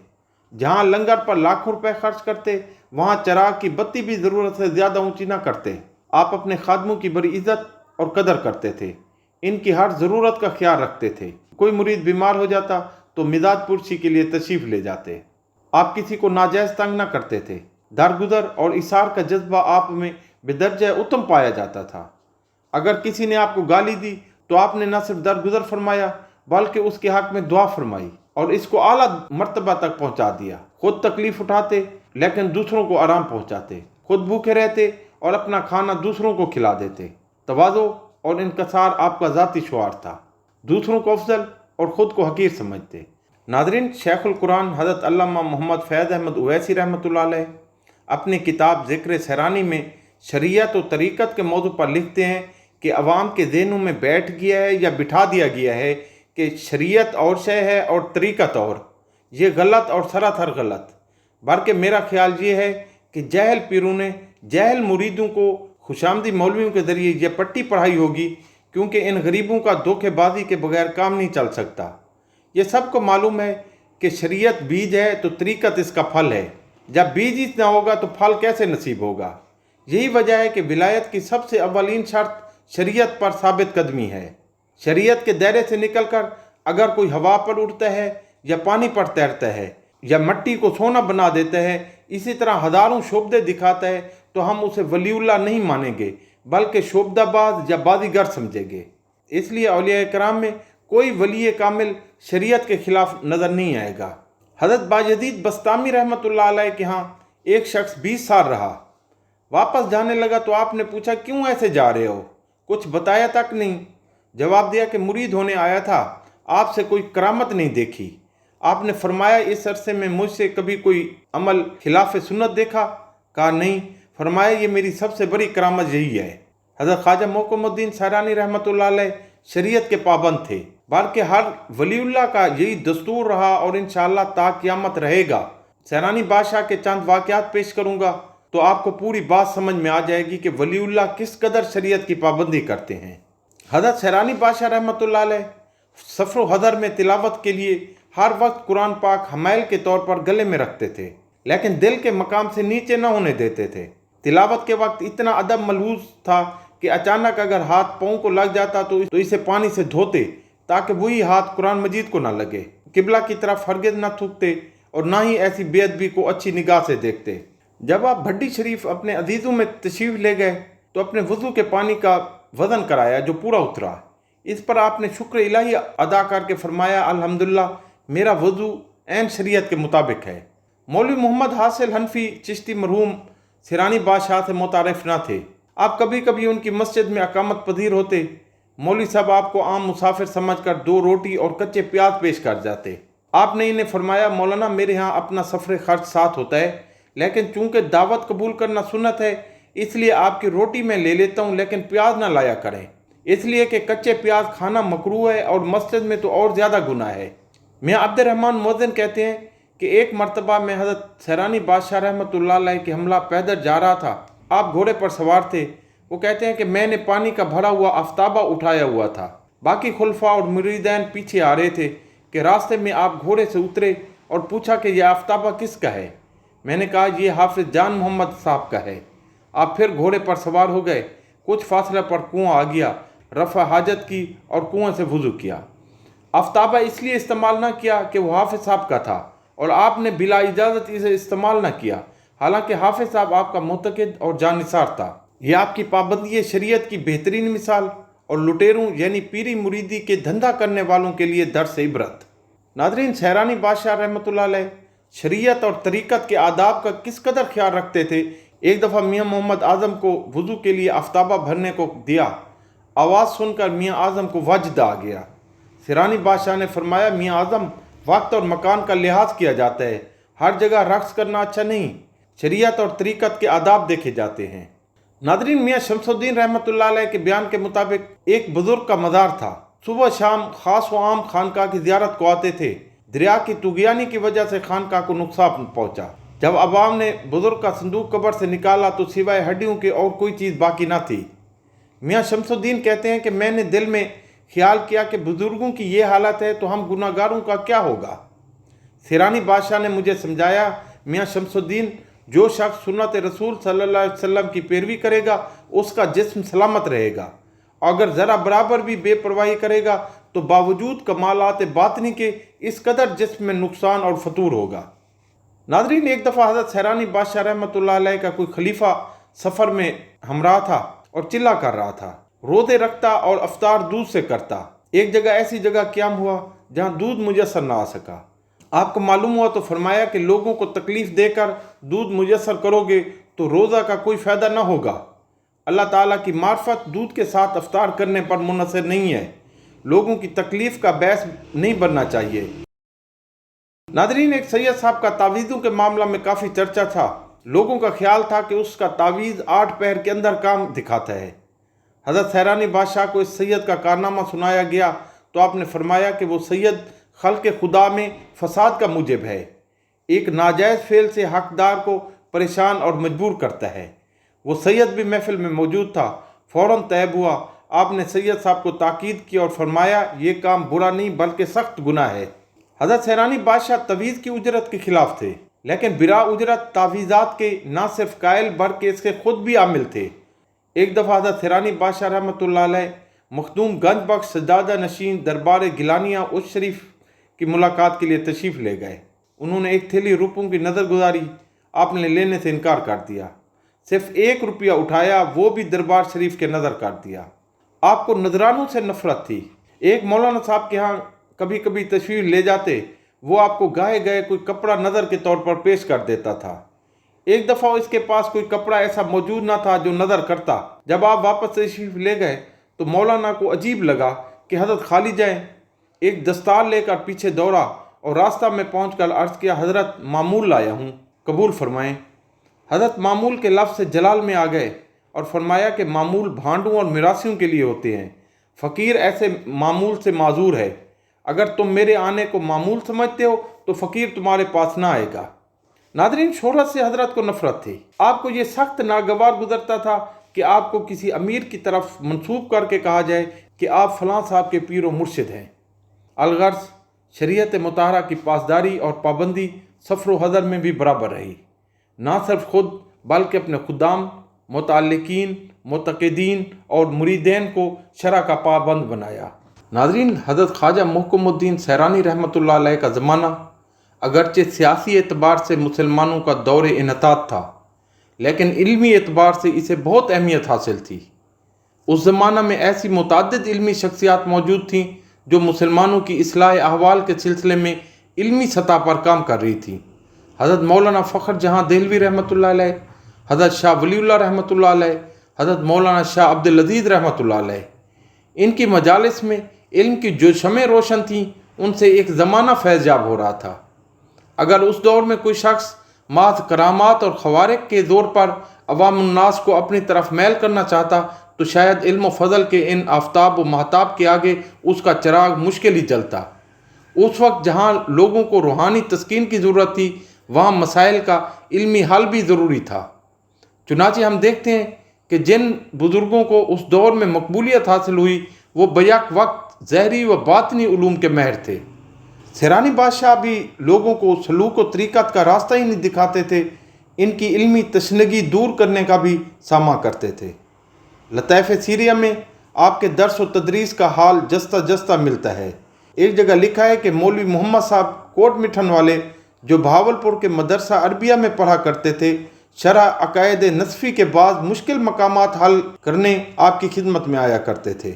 A: जहाँ लंगर पर लाखों रुपए खर्च करते, वहाँ चराग की बत्ती भी ज़रूरत से ज़्यादा ऊंची ना करते। आप अपने खादमों की बड़ी इज़्ज़त और कदर करते थे। इनकी हर ज़रूरत का ख्याल रखते थे। कोई मुरीद बीमार हो जाता तो मिजाज पुरसी के लिए तशरीफ़ ले जाते। आप किसी को नाजायज़ तंग न करते थे। दरगुजर और इसार का जज्बा आप में बेदर्जा उत्तम पाया जाता था। अगर किसी ने आपको गाली दी तो आपने न सिर्फ दरगुजर फरमाया, बल्कि उसके हक में दुआ फरमाई और इसको आला मर्तबा तक पहुंचा दिया। खुद तकलीफ उठाते लेकिन दूसरों को आराम पहुंचाते। खुद भूखे रहते और अपना खाना दूसरों को खिला देते। तवाज़ो और इनकसार आपका ज़ाती शुआर था। दूसरों को अफजल और ख़ुद को हकीर समझते। नादरीन, शेखुल कुरान हज़रत अल्लामा मोहम्मद फैज़ अहमद उवैसी रहमतुल्लाह अलैह अपनी किताब ज़िक्र सैरानी में शरीयत और तरीक़त के मौजू पर लिखते हैं कि अवाम के ज़हनों में बैठ गया है या बिठा दिया गया है कि शरीयत और शय है और तरीक़त और। ये गलत और सरासर गलत। बल्कि मेरा ख्याल ये है कि जहल पीरों ने जहल मुरीदों को खुशामदी मौलवियों के ज़रिए यह पट्टी पढ़ाई होगी, क्योंकि इन गरीबों का धोखेबाजी के बगैर काम नहीं चल सकता। ये सबको मालूम है कि शरीयत बीज है तो तरीक़त इसका फल है। जब बीज ही ना होगा तो फल कैसे नसीब होगा। यही वजह है कि विलायत की सबसे अव्वलीन शर्त शरीयत पर साबित कदमी है। शरीयत के दायरे से निकलकर अगर कोई हवा पर उड़ता है या पानी पर तैरता है या मिट्टी को सोना बना देता है, इसी तरह हज़ारों शोबदे दिखाता है, तो हम उसे वलीउल्लाह नहीं मानेंगे, बल्कि शोबदाबाज या बाजीगर समझेंगे। इसलिए औलिया कराम में कोई वली कामिल शरीयत के खिलाफ नज़र नहीं आएगा। हज़रत बायजीद बस्तामी रहमतुल्लाह अलैह के यहाँ एक शख्स 20 साल रहा। वापस जाने लगा तो आपने पूछा, क्यों ऐसे जा रहे हो? कुछ बताया तक नहीं। जवाब दिया कि मुरीद होने आया था, आपसे कोई करामत नहीं देखी। आपने फरमाया, इस अरसे में मुझसे कभी कोई अमल खिलाफ सुन्नत देखा? कहा नहीं। फरमाया, ये मेरी सबसे बड़ी करामत यही है। हज़रत ख्वाजा मोकमुद्दीन सैरानी रहमतुल्लाह अलैह शरीयत के पाबंद थे, बल्कि हर वलीउल्लाह का यही दस्तूर रहा और इंशाअल्लाह ता क़यामत रहेगा। सैरानी बादशाह के चंद वाक़यात पेश करूँगा तो आपको पूरी बात समझ में आ जाएगी कि वलीउल्लाह किस कदर शरीयत की पाबंदी करते हैं। हज़रत सैरानी बादशाह रहमतुल्लाह अलैह सफ़र हज़र में तिलावत के लिए हर वक्त कुरान पाक हमायल के तौर पर गले में रखते थे, लेकिन दिल के मकाम से नीचे न होने देते थे। तिलावत के वक्त इतना अदब मलहूज था कि अचानक अगर हाथ पाँव को लग जाता तो इसे पानी से धोते ताकि वही हाथ कुरान मजीद को ना लगे। किबला की तरफ हरगिज़ न थूकते और ना ही ऐसी बेअदबी को अच्छी निगाह से देखते। जब आप भड्डी शरीफ अपने अजीज़ों में तशरीफ़ ले गए तो अपने वज़ू के पानी का वज़न कराया जो पूरा उतरा। इस पर आपने शुक्र इलाही अदा करके फरमाया, अल्हम्दुलिल्लाह मेरा वज़ू ऐन शरीयत के मुताबिक है। मौलवी मोहम्मद हासिल हनफी चिश्ती मरहूम सिरानी बादशाह से मुतारिफ न थे। आप कभी कभी उनकी मस्जिद में अकामत पजीर होते। मौलवी साहब आपको आम मुसाफिर समझकर 2 रोटी और कच्चे प्याज पेश कर जाते। आपने इन्हें फरमाया, मौलाना मेरे यहाँ अपना सफ़र खर्च साथ होता है, लेकिन चूंकि दावत कबूल करना सुन्नत है इसलिए आपकी रोटी मैं ले लेता हूँ, लेकिन प्याज ना लाया करें, इसलिए कि कच्चे प्याज खाना मकरूह है और मस्जिद में तो और ज़्यादा गुनाह है। मियाँ अब्दुर्रहमान मुअज्जिन कहते हैं कि एक मरतबा में हज़रत सैरानी बादशाह रहमतुल्लाह अलैह के हमला पैदल जा रहा था। आप घोड़े पर सवार थे। वो कहते हैं कि मैंने पानी का भरा हुआ आफ्ताबा उठाया हुआ था। बाकी खुलफा और मुरीदैन पीछे आ रहे थे कि रास्ते में आप घोड़े से उतरे और पूछा कि यह आफ्ताबा किसका है। मैंने कहा यह हाफिज जान मोहम्मद साहब का है। आप फिर घोड़े पर सवार हो गए। कुछ फासले पर कुआं आ गया, रफ़ा हाजत की और कुएं से वज़ू किया। आफ्ताबा इसलिए इस्तेमाल ना किया कि वह हाफिज साहब का था और आपने बिला इजाज़त इसे इस्तेमाल ना किया, हालांकि हाफिज साहब आपका मुतक़िद और जानिसार था। यह आपकी पाबंदी शरीयत की बेहतरीन मिसाल और लुटेरों यानी पीरी मुरीदी के धंधा करने वालों के लिए दर्स इबरत। नादरीन, सैरानी बादशाह रहमतुल्लाह अलैह शरीयत और तरीक़त के आदाब का किस कदर ख्याल रखते थे। एक दफ़ा मियाँ मोहम्मद आज़म को वज़ू के लिए आफ्ताबा भरने को दिया। आवाज़ सुनकर मियाँ आज़म को वजद आ गया। सैरानी बादशाह ने फरमाया, मियाँ आज़म वक्त और मकान का लिहाज किया जाता है, हर जगह रक्स करना अच्छा नहीं, शरीयत और तरीक़त के आदाब देखे जाते हैं। नादरीन, मियाँ शमसुद्दीन रहमतुल्लाह अलैह के बयान के मुताबिक एक बुज़ुर्ग का मज़ार था। सुबह शाम ख़ास व आम खानका की ज़ियारत को आते थे। दरिया की तुग़यानी की वजह से खानका को नुकसान पहुँचा। जब अवाम ने बुज़ुर्ग का संदूक कब्र से निकाला तो सिवाय हड्डियों के और कोई चीज़ बाकी ना थी। मियाँ शमसुद्दीन कहते हैं कि मैंने दिल में ख्याल किया कि बुज़ुर्गों की ये हालत है तो हम गुनाहगारों का क्या होगा। सैरानी बादशाह ने मुझे समझाया, मियाँ शमसुद्दीन, जो शख्स सुन्नत रसूल सल्लल्लाहु अलैहि वसल्लम की पैरवी करेगा उसका जिस्म सलामत रहेगा, अगर ज़रा बराबर भी बेपरवाही करेगा तो बावजूद कमालात बातनी के इस कदर जिस्म में नुकसान और फतूर होगा। नादरीन, एक दफ़ा हज़रत सैरानी बादशाह रहमतुल्लाह अलैह का कोई खलीफा सफ़र में हमरा था और चिल्ला कर रहा था। रोज़े रखता और अफ्तार दूध से करता। एक जगह ऐसी जगह क़याम हुआ जहाँ दूध मुयस्सर ना आ सका। आपको मालूम हुआ तो फरमाया कि लोगों को तकलीफ़ देकर दूध मुयस्सर करोगे तो रोज़ा का कोई फ़ायदा ना होगा। अल्लाह ताला की मार्फत दूध के साथ अफ्तार करने पर मुनहसर नहीं है। लोगों की तकलीफ़ का बैस नहीं बनना चाहिए। नादरीन, एक सैयद साहब का तावीज़ों के मामला में काफ़ी चर्चा था। लोगों का ख्याल था कि उसका तावीज़ 8 पहर के अंदर काम दिखाता है। हज़रत सैरानी बादशाह को इस सैयद का कारनामा सुनाया गया तो आपने फरमाया कि वो सैयद खल्क़ खुदा में फसाद का मुजिब है, एक नाजायज़ फेल से हकदार को परेशान और मजबूर करता है। वो सैयद भी महफिल में मौजूद था। फ़ौरन तैब हुआ। आपने सैयद साहब को ताकीद की और फरमाया, ये काम बुरा नहीं बल्कि सख्त गुनाह है। हज़रत सैरानी बादशाह तवीज़ की उजरत के खिलाफ थे, लेकिन बिरा उजरत तावीज़ात के ना सिर्फ कायल बल्कि इसके खुद भी आमिल थे। एक दफ़ा हज़रत सैरानी बादशाह रहमतुल्लाह अलैह मखदूम गंज बख्श सजादा नशीन दरबार गिलानिया उस शरीफ की मुलाकात के लिए तशरीफ़ ले गए। उन्होंने एक थैली रुपयों की नज़र गुजारी। आपने लेने से इनकार कर दिया। सिर्फ 1 रुपया उठाया, वो भी दरबार शरीफ के नज़र कर दिया। आपको नजरानों से नफरत थी। एक मौलाना साहब के यहाँ कभी कभी तशरीफ़ ले जाते, वो आपको गाए गए कोई कपड़ा नज़र के तौर पर पेश कर देता था। एक दफ़ा इसके पास कोई कपड़ा ऐसा मौजूद ना था जो नज़र करता। जब आप वापस तशरीफ़ ले गए तो मौलाना को अजीब लगा कि हज़रत खाली जाएँ। एक दस्तार लेकर पीछे दौड़ा और रास्ता में पहुंचकर अर्ज़ किया, हज़रत मामूल लाया हूँ, कबूल फरमाएं। हज़रत मामूल के लफ्ज़ से जलाल में आ गए और फरमाया कि मामूल भांडों और मिरासियों के लिए होते हैं, फ़कीर ऐसे मामूल से माजूर है। अगर तुम मेरे आने को मामूल समझते हो तो फ़कीर तुम्हारे पास ना आएगा। नादरीन, शोहरत से हज़रत को नफ़रत थी। आपको ये सख्त नागवार गुजरता था कि आपको किसी अमीर की तरफ मंसूब करके कहा जाए कि आप फलां साहब के पीर व मुर्शिद हैं। अलगर्ज़ शरीयत मुताहरा की पासदारी और पाबंदी सफ़र हज़र में भी बराबर रही। ना सिर्फ खुद बल्कि अपने खुदाम, मुतअल्लिकीन, मुतक़िदीन और मुरीदैन को शरअ का पाबंद बनाया। नादरीन, हज़रत ख्वाजा मुहक्कमुद्दीन सैरानी रहमतुल्लाह अलैह का ज़माना अगरचे सियासी एतबार से मुसलमानों का दौर इन्हतात था, लेकिन इल्मी एतबार से इसे बहुत अहमियत हासिल थी। उस ज़माना में ऐसी मुतअद्दिद इल्मी शख्सियात मौजूद थीं जो मुसलमानों की इस्लाह अहवाल के सिलसिले में इल्मी सतह पर काम कर रही थी। हज़रत मौलाना फ़ख्र जहाँ देहलवी रहमतुल्लाह अलैह, हज़रत शाह वलीउल्लाह रहमतुल्लाह अलैह, हज़रत मौलाना शाह अब्दुल अज़ीज़ रहमतुल्लाह अलैह, इनकी मजालिस में इल्म की जो शमें रोशन थीं उनसे एक ज़माना फैज़याब हो रहा था। अगर उस दौर में कोई शख्स माज़ करामात और ख़वारिक के ज़ोर पर अवामुन्नास को अपनी तरफ मैल करना चाहता तो शायद इल्म व फ़ज़ल के इन आफ्ताब व महताब के आगे उसका चिराग मुश्किल ही जलता। उस वक्त जहाँ लोगों को रूहानी तस्कीन की ज़रूरत थी, वहाँ मसाइल का इल्मी हल भी ज़रूरी था। चुनांचे हम देखते हैं कि जिन बुज़ुर्गों को उस दौर में मकबूलियत हासिल हुई वो बैक वक्त ज़हरी व बातनी उलूम के महर थे। सैरानी बादशाह भी लोगों को सलूक व तरीक़त का रास्ता ही नहीं दिखाते थे, इनकी इल्मी तशनगी दूर करने का भी सामा करते थे। लताइफ़ सीरिया में आपके दर्स व तदरीस का हाल जस्ता जस्ता मिलता है। एक जगह लिखा है कि मौलवी मोहम्मद साहब कोट मिठन वाले, जो भावलपुर के मदरसा अरबिया में पढ़ा करते थे, शरह अकायद नस्फ़ी के बाद मुश्किल मकामात हल करने आपकी खिदमत में आया करते थे।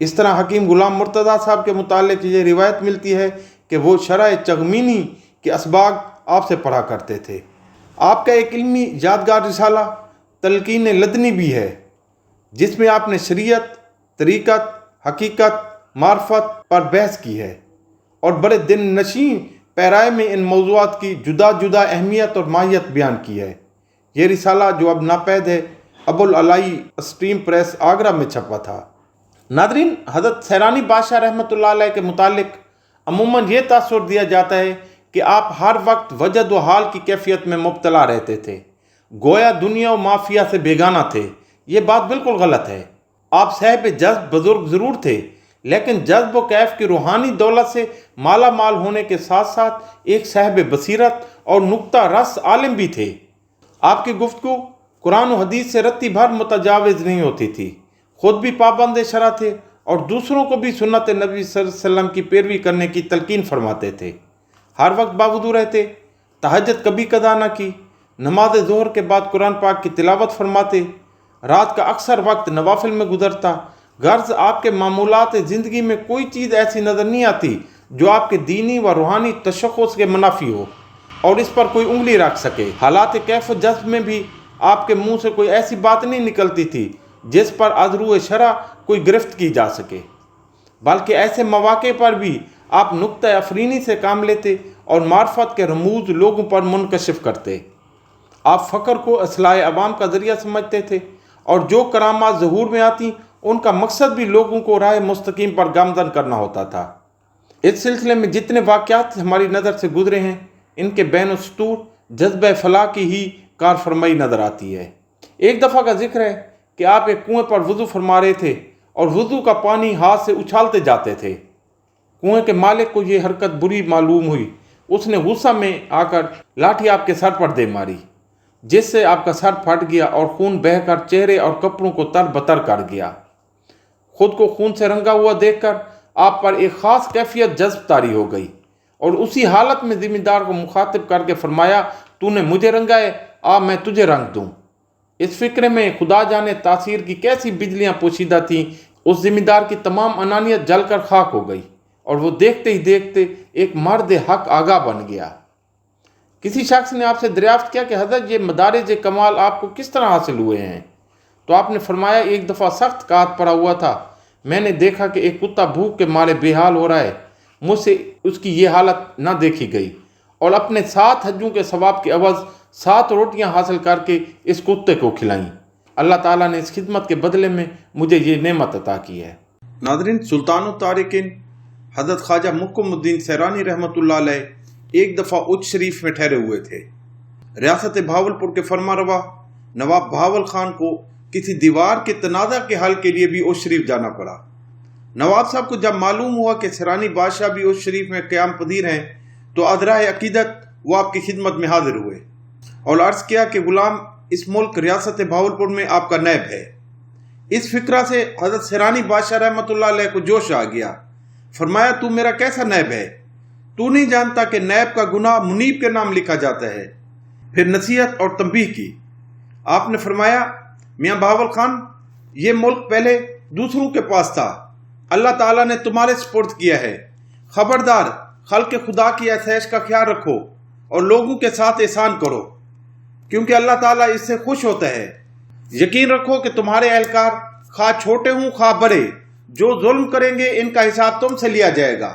A: इस तरह हकीम गुलाम मुर्तज़ा साहब के मुतालिक ये रिवायत मिलती है कि वो शरह चगमीनी के असबाग आपसे पढ़ा करते थे। आपका एक इल्मी यादगार रिसाला तलकीन लदनी भी है, जिसमें आपने शरीयत, तरीक़त, हकीकत, मार्फत पर बहस की है और बड़े दिन नशीं पैराए में इन मौज़ूआत की जुदा जुदा अहमियत और माहियत बयान की है। ये रिसाला जो अब नापैद है, अबुल अलाई स्ट्रीम प्रेस आगरा में छपा था। नादरीन, हज़रत सैरानी बादशाह रहमतुल्लाह अलैह के मुतालिक अमूमन ये तासुर दिया जाता है कि आप हर वक्त वजद व हाल की कैफियत में मुब्तला रहते थे, गोया दुनिया व माफिया से बेगाना थे। ये बात बिल्कुल गलत है। आप साहिब जज्ब बुजुर्ग ज़रूर थे, लेकिन जज्ब व कैफ की रूहानी दौलत से माला माल होने के साथ साथ एक साहिब बसीरत और नुक्ता रस आलिम भी थे। आपकी गुफ्तगू कुरान व हदीस से रत्ती भर मुतजाविज़ नहीं होती थी। खुद भी पाबंद शरअ थे और दूसरों को भी सुन्नत नबी सल्लल्लाहु अलैहि वसल्लम की पैरवी करने की तलकीन फरमाते थे। हर वक्त बावुदू रहते, तहज्जुद कभी कदा न की, नमाज ज़ोहर के बाद कुरान पाक की तिलावत फरमाते, रात का अक्सर वक्त नवाफिल में गुजरता। गर्ज आपके मामूलात ज़िंदगी में कोई चीज़ ऐसी नज़र नहीं आती जो आपके दीनी व रूहानी तशख़्ख़ुस के मुनाफी हो और इस पर कोई उंगली रख सके। हालात कैफ जज्ब में भी आपके मुँह से कोई ऐसी बात नहीं निकलती थी जिस पर अज़रू शरअ कोई गिरफ्त की जा सके, बल्कि ऐसे मौक़े पर भी आप नुक्ता अफरीनी से काम लेते और मार्फत के रमूज लोगों पर मुनकशिफ करते। आप फ़क्र को इस्लाह अवाम का ज़रिया समझते थे और जो करामात ज़हूर में आती उनका मकसद भी लोगों को राह मुस्तकीम पर गामज़न करना होता था। इस सिलसिले में जितने वाक़यात हमारी नज़र से गुजरे हैं, इनके बैन सतूर जज्बे फलाह की ही कारफरमाई नज़र आती है। एक दफ़ा का जिक्र है कि आप एक कुएँ पर वज़ू फरमा रहे थे और वज़ू का पानी हाथ से उछालते जाते थे। कुएँ के मालिक को ये हरकत बुरी मालूम हुई। उसने गुस्सा में आकर लाठी आपके सर पर दे मारी, जिससे आपका सर फट गया और खून बहकर चेहरे और कपड़ों को तरबतर कर गया। खुद को खून से रंगा हुआ देखकर आप पर एक ख़ास कैफियत जज्ब तारी हो गई और उसी हालत में ज़िम्मेदार को मुखातिब करके फरमाया, तूने मुझे रंगा है, आ मैं तुझे रंग दूँ। इस फिक्र में खुदा जाने तासीर की कैसी बिजलियाँ पोशीदा थीं। उस ज़िम्मेदार की तमाम अनानियत जलकर खाक हो गई और वो देखते ही देखते एक मर्द हक आगा बन गया। किसी शख्स ने आपसे दरियाफ्त किया कि हज़रत ये मदारिज कमाल आपको किस तरह हासिल हुए हैं? तो आपने फरमाया, एक दफ़ा सख्त कात पड़ा हुआ था, मैंने देखा कि एक कुत्ता भूख के मारे बेहाल हो रहा है। मुझसे उसकी ये हालत ना देखी गई और अपने 7 हज्जों के सवाब के अवज़ 7 रोटियां हासिल करके इस कुत्ते को खिलाईं। अल्लाह ताला ने इस खिदमत के बदले में मुझे ये नेमत अता की है। नादरीन, सुल्तान तारिकिन हज़रत ख्वाजा मुहक्कमुद्दीन सैरानी रहमतुल्लाह अलैह एक दफ़ा उच्च शरीफ में ठहरे हुए थे। रियासत भावलपुर के फरमारवा नवाब भावल खान को किसी दीवार के तनाज़ा के हल के लिए भी उच्च शरीफ जाना पड़ा। नवाब साहब को जब मालूम हुआ कि सैरानी बादशाह भी उच्च शरीफ में क़याम पदीर हैं, तो अदराए अकीदत वो आपकी खिदमत में हाजिर हुए और अर्ज़ किया कि गुलाम, इस मुल्क रियासत भावलपुर में आपका नैब है। اس فکرہ سے حضرت سیرانی بادشاہ رحمۃ اللہ علیہ کو جوش آ گیا. فرمایا تو میرا کیسا نیب ہے؟ تو نہیں جانتا کہ نیب کا گناہ منیب کے نام لکھا جاتا ہے؟ پھر نصیحت اور تنبیہ کی. آپ نے فرمایا میاں بہاول خان، یہ ملک پہلے دوسروں کے پاس تھا، اللہ تعالیٰ نے تمہارے سپرد کیا ہے. خبردار، خلق خدا کی آسائش کا خیال رکھو اور لوگوں کے ساتھ احسان کرو، کیونکہ اللہ تعالیٰ اس سے خوش ہوتا ہے. یقین رکھو کہ تمہارے اہلکار خواہ چھوٹے ہوں خواہ بڑے، جو ظلم کریں گے ان کا حساب تم سے لیا جائے گا.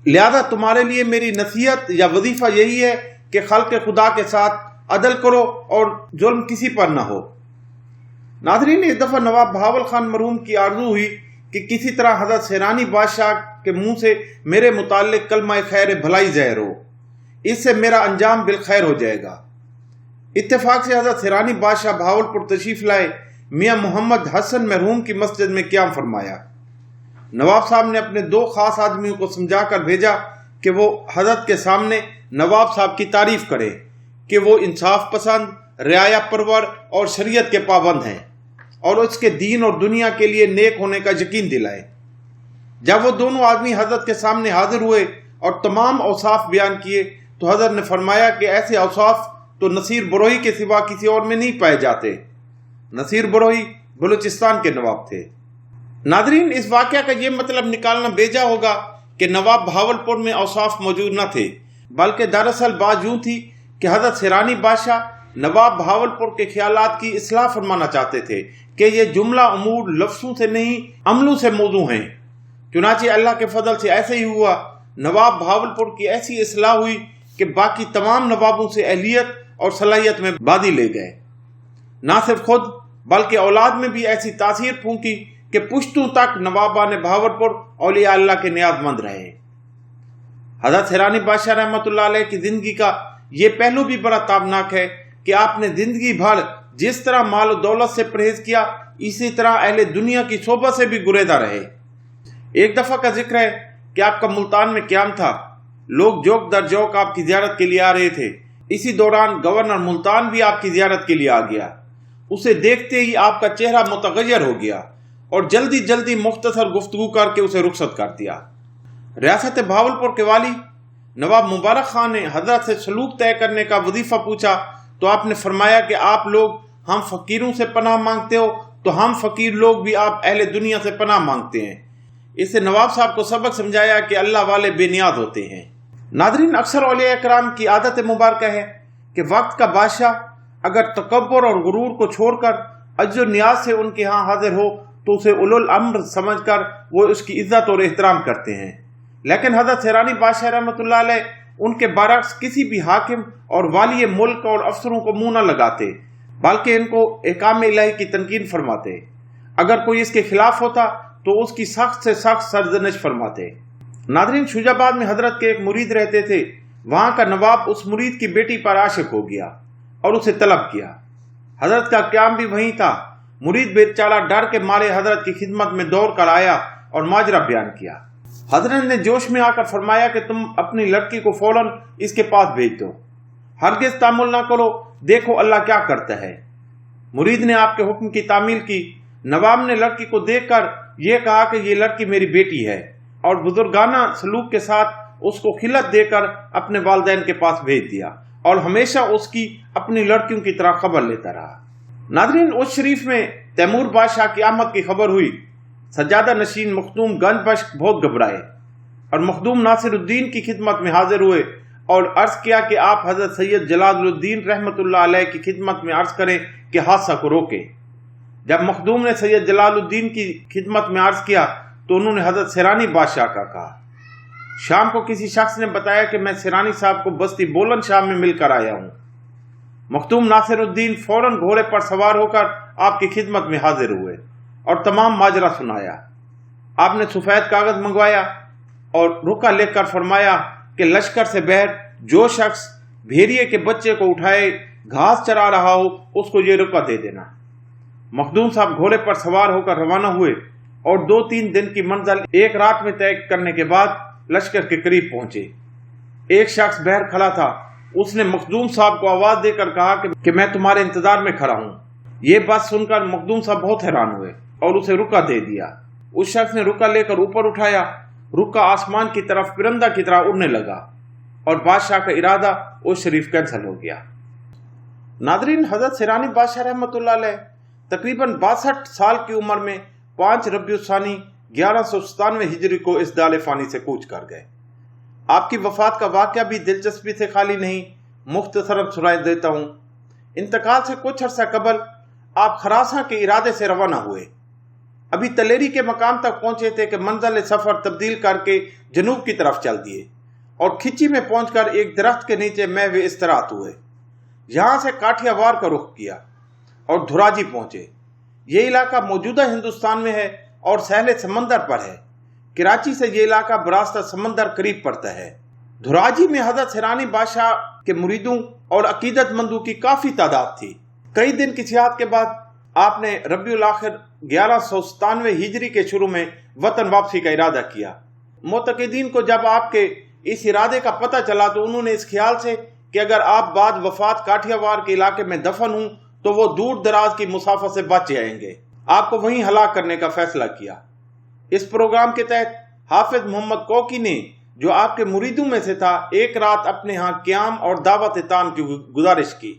A: لہذا تمہارے لیے میری نصیحت یا وظیفہ یہی ہے کہ خلق خدا کے ساتھ عدل کرو اور ظلم کسی پر نہ ہو. ناظرین، اس دفعہ نواب بہاول خان مرحوم کی آرزو ہوئی کہ کسی طرح حضرت سیرانی بادشاہ کے منہ سے میرے متعلق کلمہ خیر بھلائی ظاہر ہو، اس سے میرا انجام بالخیر ہو جائے گا. اتفاق سے حضرت سیرانی بادشاہ بہاولپور تشریف لائے میاں محمد حسن مرحوم کی مسجد میں قیام فرمایا. نواب صاحب نے اپنے 2 خاص آدمیوں کو سمجھا کر بھیجا کہ وہ حضرت کے سامنے نواب صاحب کی تعریف کرے کہ وہ انصاف پسند، رعایا پرور اور شریعت کے پابند ہیں، اور اس کے دین اور دنیا کے لیے نیک ہونے کا یقین دلائے. جب وہ دونوں آدمی حضرت کے سامنے حاضر ہوئے اور تمام اوصاف بیان کیے تو حضرت نے فرمایا کہ ایسے اوصاف تو نصیر بروہی کے سوا کسی اور میں نہیں پائے جاتے. نصیر بروہی بلوچستان کے نواب تھے. ناظرین، اس واقعہ کا یہ مطلب نکالنا بیجا ہوگا کہ نواب بہاولپور میں اوصاف موجود نہ تھے، بلکہ دراصل بات یوں تھی کہ حضرت سیرانی بادشاہ نواب بہاولپور کے خیالات کی اصلاح فرمانا چاہتے تھے کہ یہ جملہ امور لفظوں سے نہیں عملوں سے موضوع ہیں. چنانچہ اللہ کے فضل سے ایسے ہی ہوا. نواب بہاولپور کی ایسی اصلاح ہوئی کہ باقی تمام نوابوں سے اہلیت اور صلاحیت میں بادی لے گئے. نہ صرف خود بلکہ اولاد میں بھی ایسی تاثیر پھونکی کہ پشتوں تک نوابان بہاولپور اولیاء اللہ کے نیاز مند رہے. حضرت سیرانی بادشاہ رحمۃ اللہ علیہ کی زندگی کا یہ پہلو بھی بڑا تابناک ہے کہ آپ نے زندگی بھر جس طرح مال و دولت سے پرہیز کیا، اسی طرح اہل دنیا کی صحبت سے بھی گریزاں رہے. ایک دفعہ کا ذکر ہے کہ آپ کا ملتان میں قیام تھا. لوگ جوک در جوک آپ کی زیارت کے لیے آ رہے تھے. اسی دوران گورنر ملتان بھی آپ کی زیارت کے لیے آ گیا. اسے دیکھتے ہی آپ کا چہرہ متغیر ہو گیا اور جلدی جلدی مختصر گفتگو کر کے اسے رخصت کر دیا. ریاست بہاولپور کے والی نواب مبارک خان نے حضرت سے سلوک طے کرنے کا وظیفہ پوچھا تو آپ نے فرمایا کہ آپ لوگ ہم فقیروں سے پناہ مانگتے ہو تو ہم فقیر لوگ بھی آپ اہل دنیا سے پناہ مانگتے ہیں. اس سے نواب صاحب کو سبق سمجھایا کہ اللہ والے بے نیاز ہوتے ہیں. ناظرین، اکثر اولیاء اکرام کی عادت مبارکہ ہے کہ وقت کا بادشاہ اگر تکبر اور غرور کو چھوڑ کر عجز و نیاز سے ان کے ہاں حاضر ہو تو اسے اولو الامر سمجھ کر وہ اس کی عزت اور احترام کرتے ہیں. لیکن حضرت سیرانی بادشاہ رحمۃ اللہ علیہ ان کے برعکس کسی بھی حاکم اور والی ملک اور افسروں کو منہ نہ لگاتے، بلکہ ان کو احکام الہی کی تنقید فرماتے. اگر کوئی اس کے خلاف ہوتا تو اس کی سخت سے سخت سرزنش فرماتے. ناظرین، شجاع آباد میں حضرت کے ایک مرید رہتے تھے. وہاں کا نواب اس مرید کی بیٹی پر عاشق ہو گیا اور اسے طلب کیا. حضرت کا قیام بھی وہیں تھا. مرید بیچارہ ڈر کے مارے حضرت کی خدمت میں دوڑ کر آیا اور ماجرا بیان کیا. حضرت نے جوش میں آ کر فرمایا کہ تم اپنی لڑکی کو فوراً اس کے پاس بھیج دو، ہرگز تعامل نہ کرو، دیکھو اللہ کیا کرتا ہے. مرید نے آپ کے حکم کی تعمیل کی. نواب نے لڑکی کو دیکھ کر یہ کہا کہ یہ لڑکی میری بیٹی ہے، اور بزرگانہ سلوک کے ساتھ اس کو خلعت دے کر اپنے والدین کے پاس بھیج دیا اور ہمیشہ اس کی اپنی لڑکیوں کی طرح خبر لیتا رہا. ناظرین، اس شریف میں تیمور بادشاہ کی آمد کی خبر ہوئی. سجادہ نشین مخدوم گنج بخش بہت گھبرائے اور مخدوم ناصر الدین کی خدمت میں حاضر ہوئے اور عرض کیا کہ آپ حضرت سید جلال الدین رحمۃ اللہ علیہ کی خدمت میں عرض کریں کہ حادثہ کو روکے. جب مخدوم نے سید جلال الدین کی خدمت میں عرض کیا تو انہوں نے حضرت سیرانی بادشاہ کا کہا. شام کو کسی شخص نے بتایا کہ میں سیرانی صاحب کو بستی بولند شاہ میں مل کر آیا ہوں. مخدوم ناصر الدین فوراً گھوڑے پر سوار ہو کر آپ کی خدمت میں حاضر ہوئے اور تمام ماجرا سنایا. آپ نے سفید کاغذ منگوایا اور رکا لکھ کر فرمایا کہ لشکر سے باہر جو شخص بھیڑیے کے بچے کو اٹھائے گھاس چرا رہا ہو اس کو یہ رکا دے دینا. مخدوم صاحب گھوڑے پر سوار ہو کر روانہ ہوئے اور 2-3 دن کی منزل ایک رات میں طے کرنے کے بعد لشکر کے قریب پہنچے. ایک شخص باہر کھڑا تھا. اس نے مخدوم صاحب کو آواز دے کر کہا کہ میں تمہارے انتظار میں کھڑا ہوں. یہ بات سن کر مخدوم صاحب بہت حیران ہوئے. और उसे रुका दे दिया। उस शख्स ने रुका लेकर ऊपर उठाया। रुका आसमान की तरफ परिंदा की तरह उड़ने लगा और बादशाह का इरादा उस शरीफ कैंसिल हो गया। नादरीन, हजरत सिरानी बादशाह रहमतुल्लाह अलैह तकरीबन 62 साल की उम्र में 5 रबीउल सानी 1197 हिजरी को इस दाले फानी से कूच कर गए। आपकी वफात का वाक़या भी दिलचस्पी से खाली नहीं, मुख्तसरन सुनाई देता हूँ। इंतकाल से कुछ अर्सा कबल आप खरासा के इरादे से रवाना हुए। अभी तलेरी के मकाम तक पहुंचे थे कि मंजिल सफर तब्दील करके जनूब की तरफ चल दिए और खिची में पहुंचकर एक दरख्त के नीचे महवे इस्तराहत हुए। यहां से काठियावाड़ का रुख किया और धुराजी पहुंचे। ये इलाका मौजूदा हिंदुस्तान में है और सहले समंदर पर है। कराची से ये इलाका बरास्ता समंदर करीब पड़ता है। धुराजी में हजरत सिरानी बादशाह के मुरीदों और अकीदतमंदों की काफी तादाद थी। कई दिन की सियाहत के बाद आपने रबीउल आखिर 1197 हिजरी के शुरू में वतन वापसी का इरादा किया। मुतक़िदीन को जब आपके इस इरादे का पता चला तो उन्होंने इस ख्याल से कि अगर आप बाद वफात काठियावाड़ के इलाके में दफन हूं तो वो दूर दराज की मुसाफत से बच जाएंगे, आपको वहीं हलाक करने का फैसला किया। इस प्रोग्राम के तहत हाफिज मोहम्मद कोकी ने, जो आपके मुरीदों में से था, एक रात अपने यहाँ क़याम और दावत ताम की गुजारिश की।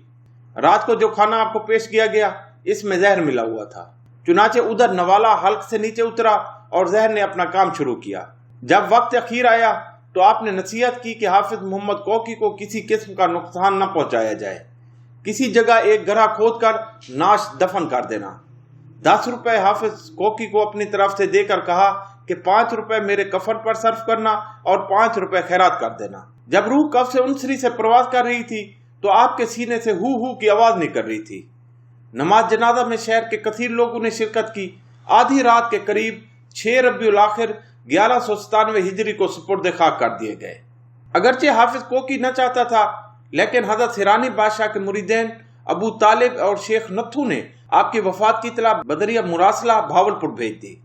A: रात को जो खाना आपको पेश किया गया इसमें जहर मिला हुआ था। चुनाचे उधर नवाला हल्क से नीचे उतरा और जहर ने अपना काम शुरू किया। जब वक्त अखीर आया तो आपने नसीहत की कि हाफिज मोहम्मद कोकी को किसी किस्म का नुकसान न पहुंचाया जाए। किसी जगह एक गड्ढा खोद कर नाश दफन कर देना। 10 रुपए हाफिज कोकी को अपनी तरफ से देकर कहा कि 5 रुपए मेरे कफन पर सर्फ करना और 5 रुपए खैरात कर देना। जब रूह कफ से उनसरी से प्रवास कर रही थी तो आपके सीने से हू की आवाज निकल रही थी। नमाज जनाजा में शहर के कसीर लोगों ने शिरकत की। आधी रात के करीब 6 रबीउल आखिर 1197 हिजरी को सुपुर्द खाक कर दिए गए। अगरचे हाफिज कोकी न चाहता था, लेकिन हजरत सिरानी बादशाह के मुरीदैन अबू तालिब और शेख नथू ने आपकी वफात की इतला बदरिया मुरासला भावलपुर भेज दी।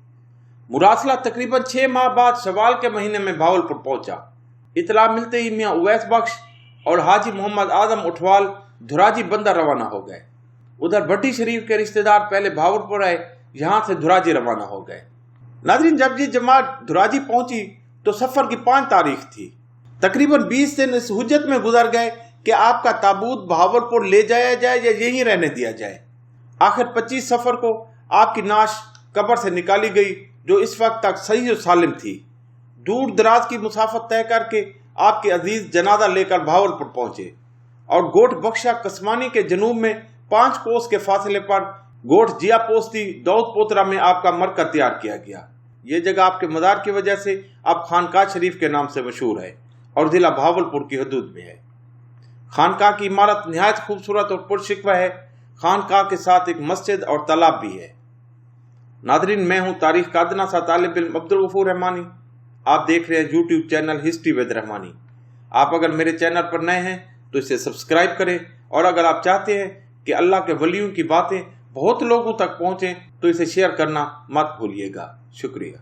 A: मुरासला तकरीबन 6 माह बाद शवाल के महीने में भावलपुर पहुंचा। इतला मिलते ही मियाँ उवैस बख्श और हाजी मोहम्मद आजम उठवाल धुराजी बंदर रवाना हो गए। उधर भट्टी शरीफ के रिश्तेदार पहले भावलपुर आए, यहां से धुराजी रवाना हो गए। नाज़रीन, जब ये जमात धुराजी पहुंची तो सफर की 5 तारीख थी। तकरीबन 20 दिन इस हुज्जत में गुजर गए कि आपका ताबूत भावलपुर ले जाया जाए या यहीं रहने दिया जाए। आखिर 25 सफर को आपकी नाश कब्र से निकाली गई, जो इस वक्त तक सही और सालिम थी। दूर दराज की मुसाफत तय करके आपके अजीज जनाजा लेकर भावलपुर पहुंचे और गोठ बख्शा कस्मानी के जनूब में 5 कोस के फासले पर गोठ जिया पोस्ती दौद पोतरा में आपका मरकज तैयार किया गया। ये जगह आपके मज़ार की वजह से अब खानकाह शरीफ के नाम से मशहूर है और जिला भावलपुर की हदूद में है। खानकाह की इमारत निहायत खूबसूरत और पुरशिकवा है। खानकाह के साथ एक मस्जिद और तालाब भी है। नादरीन, मैं हूँ तारीख कादना सा तालिब इल्म अब्दुल गफूर रहमानी। आप देख रहे हैं YouTube channel history with Rahmani. आप अगर मेरे चैनल पर नए हैं तो इसे सब्सक्राइब करें, और अगर आप चाहते हैं कि अल्लाह के वलियों की बातें बहुत लोगों तक पहुँचें तो इसे शेयर करना मत भूलिएगा। शुक्रिया।